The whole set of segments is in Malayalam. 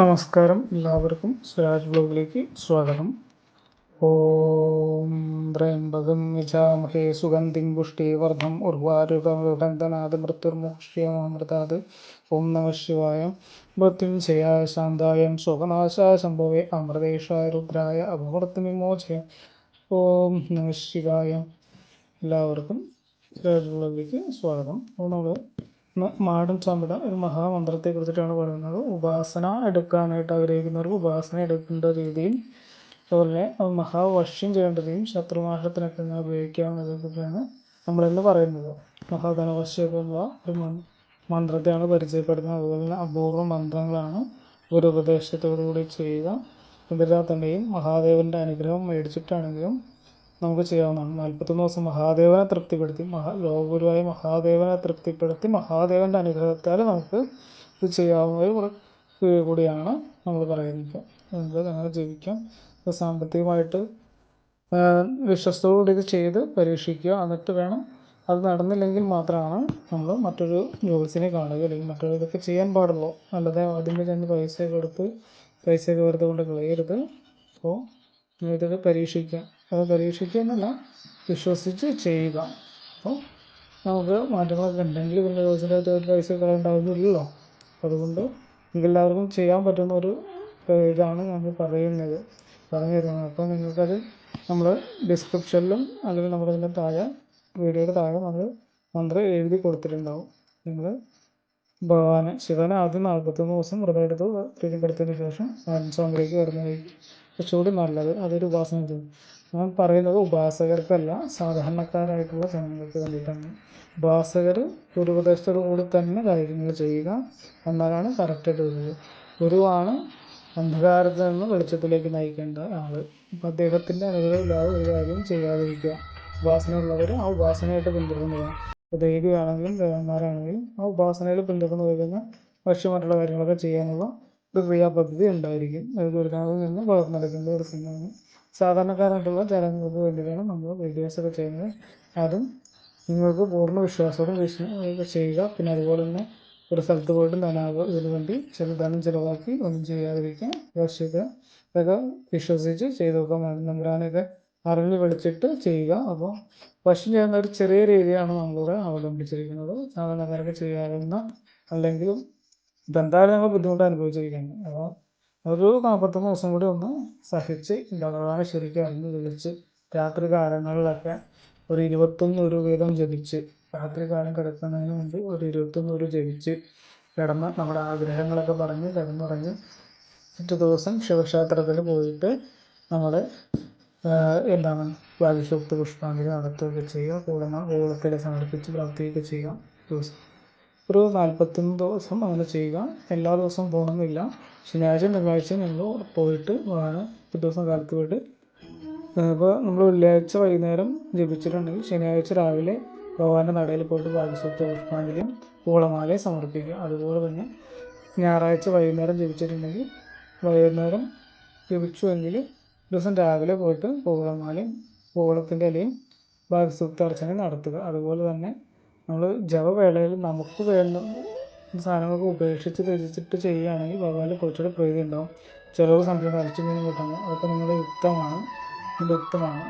നമസ്കാരം, എല്ലാവർക്കും സ്വരാജ് ബ്ലോഗിലേക്ക് സ്വാഗതം. ഓം ത്രയംബകം യജാമഹേ സുഗന്ധിം പുഷ്ടിവർദ്ധം ഉർവാരുകവൃന്ദനാഥ മൃത്യുർമോക്ഷ്യമൃതാത്. ഓം നമഃ ശിവായ. മൃത്യുഞ്ജയായ ശാന്തായ ശോകനാശായ ശംഭവേ അമൃതേശായ രുദ്രായ അപമൃത്യുവിമോചയ. ഓം നമഃ ശിവായ. എല്ലാവർക്കും സ്വരാജ് ബ്ലോഗിലേക്ക് സ്വാഗതം. അപ്പോൾ നമ്മൾ മാടൻ സ്വാമിയുടെ ഒരു മഹാമന്ത്രത്തെ കുറിച്ചിട്ടാണ് പറയുന്നത്. ഉപാസന എടുക്കാനായിട്ട് ആഗ്രഹിക്കുന്നവർക്ക് ഉപാസന എടുക്കേണ്ട രീതിയും അതുപോലെ മഹാവശ്യം ചെയ്യേണ്ട രീതിയും ശത്രുനാശത്തിനൊക്കെ എങ്ങനെ ഉപയോഗിക്കാമെന്നതൊക്കെയാണ് നമ്മളിന്ന് പറയുന്നത്. മഹാധനവശ്യമുള്ള ഒരു മന്ത്രത്തെയാണ് പരിചയപ്പെടുന്നത്. അതുപോലെ തന്നെ അപൂർവ മന്ത്രങ്ങളാണ് ഒരു ഉപദേശത്തോടുകൂടി ചെയ്യുക. ഇതിൽ തന്നെയും മഹാദേവൻ്റെ അനുഗ്രഹം മേടിച്ചിട്ടാണെങ്കിലും നമുക്ക് ചെയ്യാവുന്നതാണ്. 41 ദിവസം മഹാദേവനെ തൃപ്തിപ്പെടുത്തി ലോകഗുരുവായ മഹാദേവനെ തൃപ്തിപ്പെടുത്തി മഹാദേവൻ്റെ അനുഗ്രഹത്താൽ നമുക്ക് ഇത് ചെയ്യാവുന്ന ഒരു കൂടിയാണ് നമ്മൾ പറയുന്നത്. നമുക്ക് അങ്ങനെ ജീവിക്കാം. സാമ്പത്തികമായിട്ട് വിശ്വസ്തയോടെ ഇത് ചെയ്ത് പരീക്ഷിക്കുക. എന്നിട്ട് വേണം, അത് നടന്നില്ലെങ്കിൽ മാത്രമാണ് നമ്മൾ മറ്റൊരു ജ്യോത്സ്യനെ കാണുക അല്ലെങ്കിൽ മറ്റൊരു ഇതൊക്കെ ചെയ്യാൻ പാടുള്ളൂ. അല്ലാതെ ആദ്യമേ ചെന്ന് പൈസയൊക്കെ വെറുതെ കൊണ്ട് കളയരുത്. അപ്പോൾ ഇതൊക്കെ പരീക്ഷിക്കുക. അത് പരീക്ഷിക്കുക എന്നല്ല, വിശ്വസിച്ച് ചെയ്യുക. അപ്പോൾ നമുക്ക് മാറ്റങ്ങളൊക്കെ ഉണ്ടെങ്കിൽ പിന്നെ ജ്യോത്സ്യൻ്റെ പൈസ കളയേണ്ടാവുന്നില്ലല്ലോ. അതുകൊണ്ട് എല്ലാവർക്കും ചെയ്യാൻ പറ്റുന്ന ഒരു ഇതാണ് നമ്മൾ പറഞ്ഞു തരുന്നത്. അപ്പോൾ നിങ്ങൾക്കത് നമ്മൾ ഡിസ്ക്രിപ്ഷനിലും അല്ലെങ്കിൽ നമ്മളതിൻ്റെ താഴെ വീഡിയോയുടെ താഴെ നമ്മൾ മന്ത്രം എഴുതി കൊടുത്തിട്ടുണ്ടാവും. നിങ്ങൾ ഭഗവാനെ ശിവനെ ആദ്യം 41 ദിവസം വ്രതം എടുത്ത് പ്രീതിപ്പെടുത്തിയതിന് ശേഷം സ്വാമിയിലേക്ക് വരുന്നതായിരിക്കും കുറച്ചുകൂടി നല്ലത്. അതൊരു ഉപാസന ചെയ്യും. ഞാൻ പറയുന്നത് ഉപാസകർക്കല്ല, സാധാരണക്കാരായിട്ടുള്ള ജനങ്ങൾക്ക് വേണ്ടിയിട്ടാണ്. ഉപാസകർ ഗുരുപദേശത്തോടു കൂടി തന്നെ കാര്യങ്ങൾ ചെയ്യുക, എന്നാലാണ് കറക്റ്റായിട്ട് വരുന്നത്. ഗുരുവാണ് അന്ധകാരത്തിൽ നിന്ന് വെളിച്ചത്തിലേക്ക് നയിക്കേണ്ട ആൾ. അപ്പം അദ്ദേഹത്തിൻ്റെ അനുഗ്രഹമില്ലാതെ ഒരു കാര്യം ചെയ്യാതിരിക്കുക. ഉപാസന ഉള്ളവർ ആ ഉപാസനയായിട്ട് പിന്തുടരുക. ഇപ്പോൾ ദേവിയാണെങ്കിലും ദേവന്മാരാണെങ്കിലും ആ ഉപാസനയിൽ പിന്തുടർന്ന് വരുന്ന ലക്ഷ്യമായിട്ടുള്ള കാര്യങ്ങളൊക്കെ ചെയ്യാനുള്ള ഒരു ക്രിയാപദ്ധതി ഉണ്ടായിരിക്കും. അത് ഗുരുനാഥിൽ നിന്ന് വളർന്നെടുക്കേണ്ട ഒരു സിനിമയാണ്. സാധാരണക്കാരായിട്ടുള്ള ജനങ്ങൾക്ക് വേണ്ടിയിട്ടാണ് നമ്മൾ വീഡിയോസൊക്കെ ചെയ്യുന്നത്. അതും നിങ്ങൾക്ക് പൂർണ്ണ വിശ്വാസത്തോടെ ചെയ്യുക. പിന്നെ അതുപോലെ തന്നെ ഒരു സ്ഥലത്ത് പോയിട്ട് ഇതിനു വേണ്ടി ധനം ചിലവാക്കി ഒന്നും ചെയ്യാതിരിക്കുക. ഇതൊക്കെ വിശ്വസിച്ച് ചെയ്ത് നോക്കാം. നമ്പുരാനൊക്കെ അറിഞ്ഞ് വിളിച്ചിട്ട് ചെയ്യുക. അപ്പോൾ വശ്യം ചെയ്യുന്ന ഒരു ചെറിയ രീതിയാണ് നമ്മളിവിടെ അവലംബിച്ചിരിക്കുന്നത്. സാധാരണക്കാരൊക്കെ ചെയ്യാവുന്ന, അല്ലെങ്കിലും ഇപ്പം എന്തായാലും ഞങ്ങൾ ബുദ്ധിമുട്ട് അനുഭവിച്ചിരിക്കുന്നത്. അപ്പോൾ ഒരു 41 ദിവസം കൂടി ഒന്ന് സഹിച്ച് ഭഗവാനെ ശരിക്കും അറിഞ്ഞ് വിളിച്ച് രാത്രി കാലങ്ങളിലൊക്കെ ഒരു 21 ഉരു വീതം ജപിച്ച്, രാത്രി കാലം കിടക്കുന്നതിന് മുമ്പ് ഒരു 21 ഉരു ജപിച്ച് കിടന്ന് നമ്മുടെ ആഗ്രഹങ്ങളൊക്കെ പറഞ്ഞ് കിടന്നുറങ്ങി പിറ്റേ ദിവസം ശിവക്ഷേത്രത്തിൽ പോയിട്ട് നമ്മൾ വാഗീശോക്ത പുഷ്പാഞ്ജലി നടത്തുകയൊക്കെ ചെയ്യുക. കൂടത്തിൽ സമർപ്പിച്ച് പ്രാർത്ഥിക്കുകയൊക്കെ ചെയ്യാം. ഒരു 41 ദിവസം അങ്ങനെ ചെയ്യുക. എല്ലാ ദിവസവും പോകണമെന്നില്ല. ശനിയാഴ്ച തിങ്കളാഴ്ച നിങ്ങൾ പോയിട്ട് പിറ്റേ ദിവസം കാലത്ത് പോയിട്ട് ഇപ്പോൾ നമ്മൾ വെള്ളിയാഴ്ച വൈകുന്നേരം ജപിച്ചിട്ടുണ്ടെങ്കിൽ ശനിയാഴ്ച രാവിലെ ഭഗവാന്റെ നടയിൽ പോയിട്ട് വാഗീശോക്ത പുഷ്പാഞ്ജലിയും പൂളമാലയും സമർപ്പിക്കുക. അതുപോലെ തന്നെ ഞായറാഴ്ച വൈകുന്നേരം ജപിച്ചിട്ടുണ്ടെങ്കിൽ വൈകുന്നേരം ജപിച്ചുവെങ്കിൽ ദിവസം രാവിലെ പോയിട്ട് പൂളമാലയും പൂളത്തിൻ്റെ ഇലയും വാഗീശോക്ത അർച്ചന നടത്തുക. അതുപോലെ തന്നെ നമ്മൾ ജപവേളയിൽ നമുക്ക് വേണ്ട സാധനങ്ങളൊക്കെ ഉപേക്ഷിച്ച് ത്യജിച്ചിട്ട് ചെയ്യുകയാണെങ്കിൽ ഭഗവാന് കുറച്ചുകൂടി പ്രീതി ഉണ്ടാവും. ചിലവ് സംശയം കളിച്ചു കിട്ടുന്നു. അതൊക്കെ നിങ്ങളുടെ യുക്തമാണ്.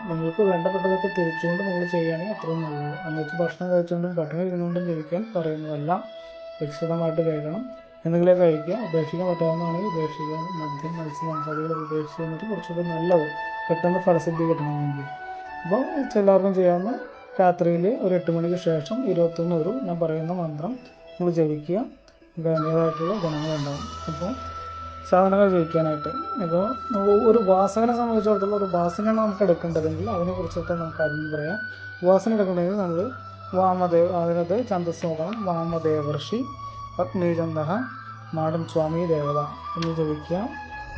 നിങ്ങൾക്ക് വേണ്ടപ്പെട്ടതൊക്കെ തിരിച്ചുകൊണ്ട് നിങ്ങൾ ചെയ്യുകയാണെങ്കിൽ അത്രയും നല്ലത്. എന്നുവെച്ച് ഭക്ഷണം കഴിച്ചുകൊണ്ടും പട്ടിണി ഇരുന്നുകൊണ്ടും ജപിക്കാൻ പറയുന്നതല്ല. വിശദമായിട്ട് കഴിക്കണം. എന്തെങ്കിലും കഴിക്കുക. ഉപേക്ഷിക്കാൻ പറ്റാവുന്നതാണെങ്കിൽ ഉപേക്ഷിക്കുക. മദ്യം മത്സ്യമാംസാദികൾ ഉപേക്ഷിച്ച് എന്നിട്ട് കുറച്ചുകൂടി നല്ലത്, പെട്ടെന്ന് ഫലസിദ്ധി കിട്ടണമെങ്കിൽ. അപ്പോൾ എല്ലാവർക്കും ചെയ്യാവുന്ന രാത്രിയിൽ ഒരു 8 മണിക്ക് ശേഷം 21 ഉരു ഞാൻ പറയുന്ന മന്ത്രം നമ്മൾ ജപിക്കുക. അതിൻ്റേതായിട്ടുള്ള ഗുണങ്ങളുണ്ടാകും. അപ്പോൾ സാധനങ്ങൾ ജയിക്കാനായിട്ട് ഇപ്പോൾ ഒരു ഉപാസകനെ സംബന്ധിച്ചിടത്തോളം ഒരു ഉപാസനയാണ് നമുക്ക് എടുക്കേണ്ടതെങ്കിൽ അതിനെക്കുറിച്ചൊക്കെ നമുക്ക് അറിഞ്ഞു പറയാം. ഉപാസന എടുക്കണമെങ്കിൽ നമ്മൾ അതിനകത്ത് ഛന്ദസ് നോക്കണം. വാമദേവർഷി പത്നീചന്ദ മാടൻ സ്വാമി ദേവത എന്ന് ജപിക്കുക.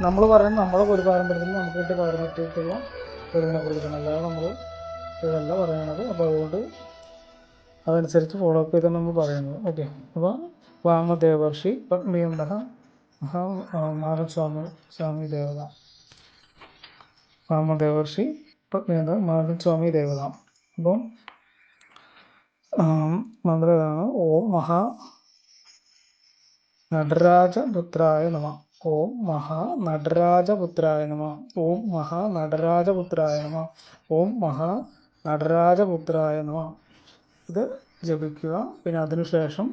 നമ്മൾ പറയുന്നത് നമ്മളെ ഒരു പാരമ്പര്യത്തിൽ നമുക്ക് വേണ്ടി പകർന്നിട്ടുള്ള ഒരുവിനെ കുറിച്ചാണ്. അല്ലാതെ നമ്മൾ ഇതല്ല പറയണത്. അപ്പോൾ അതുകൊണ്ട് അതനുസരിച്ച് ഫോളോ അപ്പ് ചെയ്താണ് നമ്മൾ പറയുന്നത്. ഓക്കെ. അപ്പോൾ വാമദേവർഷി പത്നീചന്ദ മാടൻ സ്വാമി ദേവത, വാമദേവർഷി പത്നീചന്ദ മാടൻ സ്വാമി ദേവത. അപ്പം മന്ത്രം ഇതാണ്: ഓം മഹാ നടരാജപുത്രായ നമഃ. ഓം മഹാ നടരാജപുത്രായ നമ. ഓം മഹാ നടരാജപുത്രായ നമ. ഓം മഹാ നടരാജപുത്രായ നമ. ഇത് ജപിക്കുക. പിന്നെ അതിനുശേഷം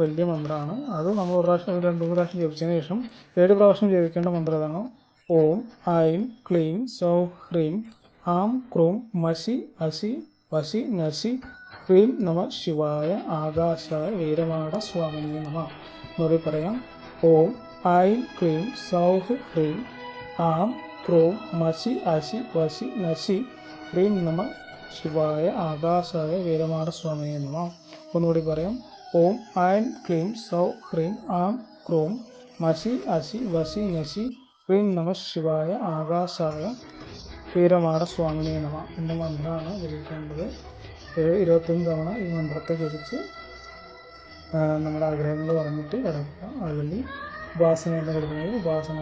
വലിയ മന്ത്രമാണ്, അത് നമ്മൾ ഒരു പ്രാവശ്യം 2-3 പ്രാവശ്യം ജപിച്ചതിന് ശേഷം 7 പ്രാവശ്യം ജപിക്കേണ്ട മന്ത്രം ഇതാണ്. ഓം ഐം ക്ലീം സൗ ഹ്രീം ആം ക്രൂം മഷി അശി വശി നശി ഹ്രീം നമ ശിവായ ആകാശായ വീരമാട സ്വാമിനി നമ. എന്നൂടെ പറയാം. ഓം ഐം ക്ലീം സൗഹ് ഹ്രീം ആം ക്രൂം മഷി അശി വശി നശി ഹ്രീം നമ ശിവായ ആകാശായ വീരമാട സ്വാമിനി നമ. ഒന്നുകൂടി പറയാം. ഓം ഐം ക്ലീം സൗ ഹ്രീം ആം ക്രൂം മഷി അശി വശി നശി ഹ്രീം നമ ശിവായ ആകാശായ വീരമാട സ്വാമിനി നമ എന്ന മന്ത്രമാണ് ജപിക്കേണ്ടത്. 21 തവണ ഈ മന്ത്രത്തെ ജപിച്ച് നമ്മുടെ ആഗ്രഹങ്ങൾ പറഞ്ഞിട്ട് കിടക്കുക. അല്ലെങ്കിൽ ഉപാസന എന്ന് കൊടുക്കുന്നത് ഉപാസന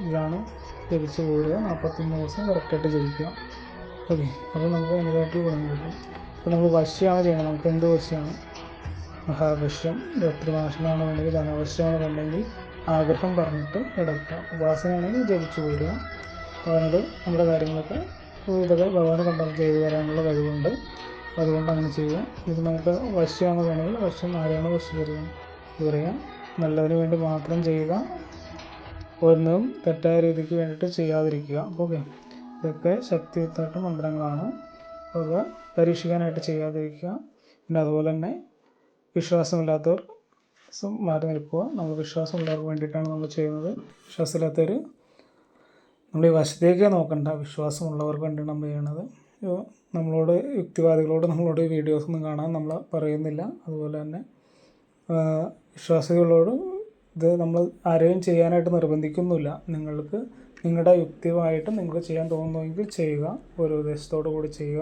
ഇതിലാണ് ജപിച്ച് പോരുക. 41 ദിവസം കറക്റ്റായിട്ട് ജപിക്കുക. ഓക്കെ, അപ്പോൾ നമുക്ക് അതിൻ്റെതായിട്ട് ഗുണം കിട്ടും. അപ്പോൾ നമ്മൾ വശ്യമാണ് ചെയ്യണം. നമുക്ക് എന്ത് വശ്യമാണ്? മഹാവശ്യം, രാത്രിനാശമാണ് വേണമെങ്കിൽ ധനവശ്യമാണ് വേണമെങ്കിൽ ആഗ്രഹം പറഞ്ഞിട്ട് കിടക്കുക. ഉപാസനയാണെങ്കിൽ ജപിച്ച് പോരുക. അതുകൊണ്ട് നമ്മുടെ കാര്യങ്ങളൊക്കെ ഇതൊക്കെ ഭഗവാനെ കണ്ടാൽ ചെയ്തു തരാനുള്ള കഴിവുണ്ട്. അതുകൊണ്ട് അങ്ങനെ ചെയ്യുക. ഇത് നമുക്ക് വശ്യമാണ് വേണമെങ്കിൽ വശ്യം ആരെയാണ് വശീകരിക്കുക ഇത് പറയാം. നല്ലതിന് വേണ്ടി മാത്രം ചെയ്യുക. ഒന്നും തെറ്റായ രീതിക്ക് വേണ്ടിയിട്ട് ചെയ്യാതിരിക്കുക. ഓക്കെ, ഇതൊക്കെ ശക്തിയുക്തമായിട്ട് മന്ത്രങ്ങളാണ്. അത് പരീക്ഷിക്കാനായിട്ട് ചെയ്യാതിരിക്കുക. പിന്നെ അതുപോലെ തന്നെ വിശ്വാസമില്ലാത്തവർ മാറി നിൽക്കുക. നമ്മൾ വിശ്വാസമുള്ളവർക്ക് വേണ്ടിയിട്ടാണ് നമ്മൾ ചെയ്യുന്നത്. വിശ്വാസമില്ലാത്തവർ നമ്മൾ ഈ വശത്തേക്ക് നോക്കണ്ട, വിശ്വാസമുള്ളവർക്ക് വേണ്ടിയാണ് നമ്മൾ ചെയ്യണത്. നമ്മളോട് യുക്തിവാദികളോട് നമ്മളോട് വീഡിയോസൊന്നും കാണാൻ നമ്മൾ പറയുന്നില്ല. അതുപോലെ തന്നെ വിശ്വാസികളോട് ഇത് നമ്മൾ ആരെയും ചെയ്യാനായിട്ട് നിർബന്ധിക്കുന്നില്ല. നിങ്ങൾക്ക് നിങ്ങളുടെ യുക്തിയുമായിട്ട് നിങ്ങൾക്ക് ചെയ്യാൻ തോന്നുന്നുവെങ്കിൽ ചെയ്യുക. ഒരു ഉദ്ദേശത്തോടു കൂടി ചെയ്യുക.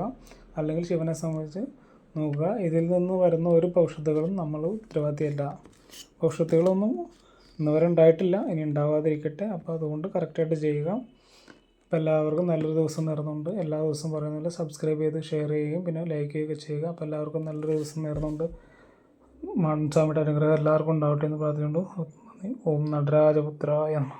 അല്ലെങ്കിൽ ശിവനെ സംബന്ധിച്ച് നോക്കുക. ഇതിൽ നിന്ന് വരുന്ന ഒരു ഭവിഷ്യത്തുകളും നമ്മൾ ഉത്തരവാദിയല്ല. ഭവിഷ്യത്തുകളൊന്നും ഇന്നുവരെ ഉണ്ടായിട്ടില്ല, ഇനി ഉണ്ടാവാതിരിക്കട്ടെ. അപ്പോൾ അതുകൊണ്ട് കറക്റ്റായിട്ട് ചെയ്യുക. അപ്പോൾ എല്ലാവർക്കും നല്ലൊരു ദിവസം നേർന്നുകൊണ്ട്, എല്ലാ ദിവസവും പറയുന്നില്ല, സബ്സ്ക്രൈബ് ചെയ്ത് ഷെയർ ചെയ്യുകയും പിന്നെ ലൈക്ക് ചെയ്യുകയൊക്കെ ചെയ്യുക. അപ്പോൾ എല്ലാവർക്കും നല്ലൊരു ദിവസം നേർന്നുകൊണ്ട് മാൺസ്വാമിയുടെ അനുഗ്രഹം എല്ലാവർക്കും ഉണ്ടാവട്ടെ എന്ന് പ്രാർത്ഥിച്ചുകൊണ്ട് ഓം നടരാജപുത്രായ നമഃ.